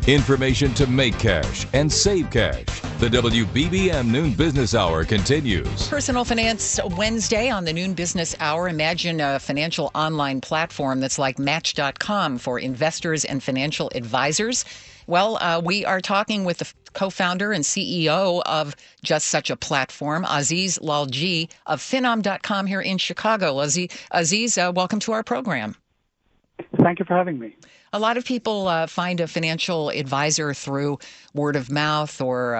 Information to make cash and save cash. The WBBM Noon Business Hour continues. Personal Finance Wednesday on the Noon Business Hour. Imagine a financial online platform that's like Match.com for investors and financial advisors. Well, we are talking with the co-founder and CEO of just such a platform, Aziz Lalji of Finom.com here in Chicago. Aziz, welcome to our program. Thank you for having me. A lot of people find a financial advisor through word of mouth or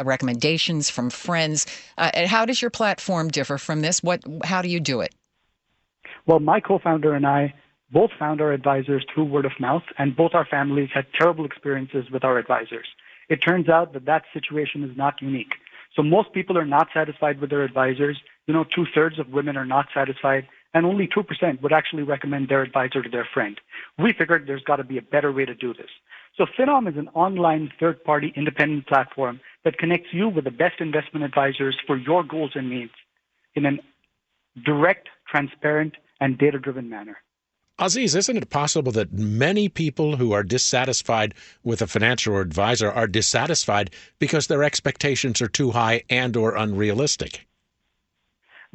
recommendations from friends. How does your platform differ from this? How do you do it? Well, my co-founder and I both found our advisors through word of mouth, and both our families had terrible experiences with our advisors. It turns out that situation is not unique. So most people are not satisfied with their advisors. 2/3 of women are not satisfied, and only 2% would actually recommend their advisor to their friend. We figured there's got to be a better way to do this. So Finom is an online third-party independent platform that connects you with the best investment advisors for your goals and needs in a direct, transparent, and data-driven manner. Aziz, isn't it possible that many people who are dissatisfied with a financial advisor are dissatisfied because their expectations are too high and or unrealistic?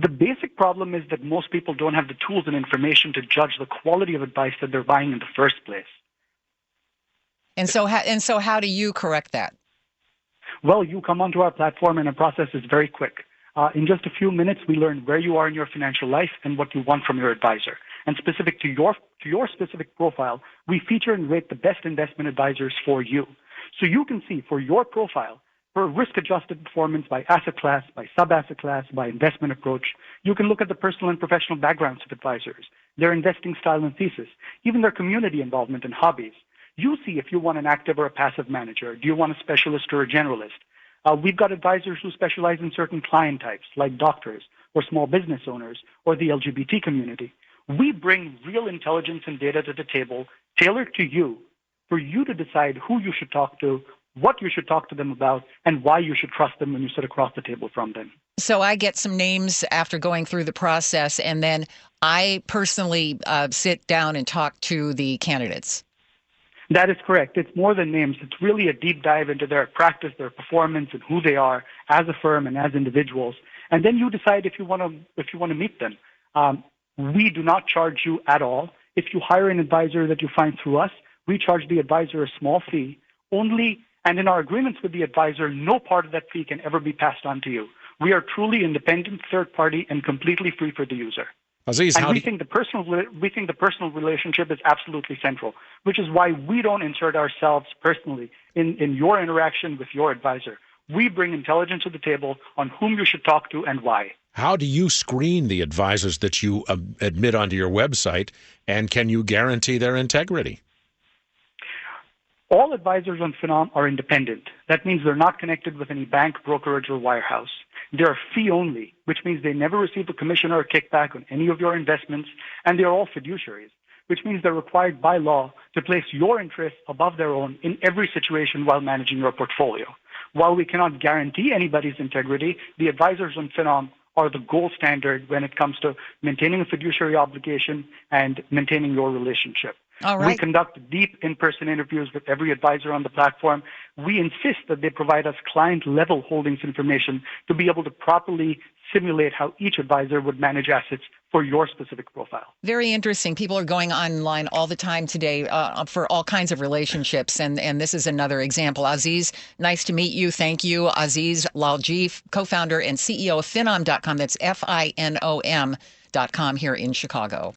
The basic problem is that most people don't have the tools and information to judge the quality of advice that they're buying in the first place. And so how do you correct that? Well, you come onto our platform and the process is very quick. In just a few minutes, we learn where you are in your financial life and what you want from your advisor. And specific to your specific profile, we feature and rate the best investment advisors for you. So you can see for your profile, for risk-adjusted performance by asset class, by sub-asset class, by investment approach, you can look at the personal and professional backgrounds of advisors, their investing style and thesis, even their community involvement and hobbies. You see if you want an active or a passive manager. Do you want a specialist or a generalist? We've got advisors who specialize in certain client types, like doctors or small business owners or the LGBT community. We bring real intelligence and data to the table, tailored to you, for you to decide who you should talk to, what you should talk to them about, and why you should trust them when you sit across the table from them. So I get some names after going through the process, and then I personally sit down and talk to the candidates. That is correct. It's more than names. It's really a deep dive into their practice, their performance, and who they are as a firm and as individuals. And then you decide if you want to meet them. We do not charge you at all. If you hire an advisor that you find through us, we charge the advisor a small fee only, and in our agreements with the advisor, no part of that fee can ever be passed on to you. We are truly independent, third party, and completely free for the user. Aziz, we think the personal relationship is absolutely central, which is why we don't insert ourselves personally in your interaction with your advisor. We bring intelligence to the table on whom you should talk to and why. How do you screen the advisors that you admit onto your website, and can you guarantee their integrity? All advisors on Finom are independent. That means they're not connected with any bank, brokerage, or wirehouse. They're fee only, which means they never receive a commission or a kickback on any of your investments, and they're all fiduciaries, which means they're required by law to place your interests above their own in every situation while managing your portfolio. While we cannot guarantee anybody's integrity, the advisors on Finom are the gold standard when it comes to maintaining a fiduciary obligation and maintaining your relationship. All right. We conduct deep in-person interviews with every advisor on the platform. We insist that they provide us client-level holdings information to be able to properly simulate how each advisor would manage assets for your specific profile. Very interesting. People are going online all the time today for all kinds of relationships, and this is another example. Aziz, nice to meet you. Thank you. Aziz Lalji, co-founder and CEO of Finom.com. That's Finom.com here in Chicago.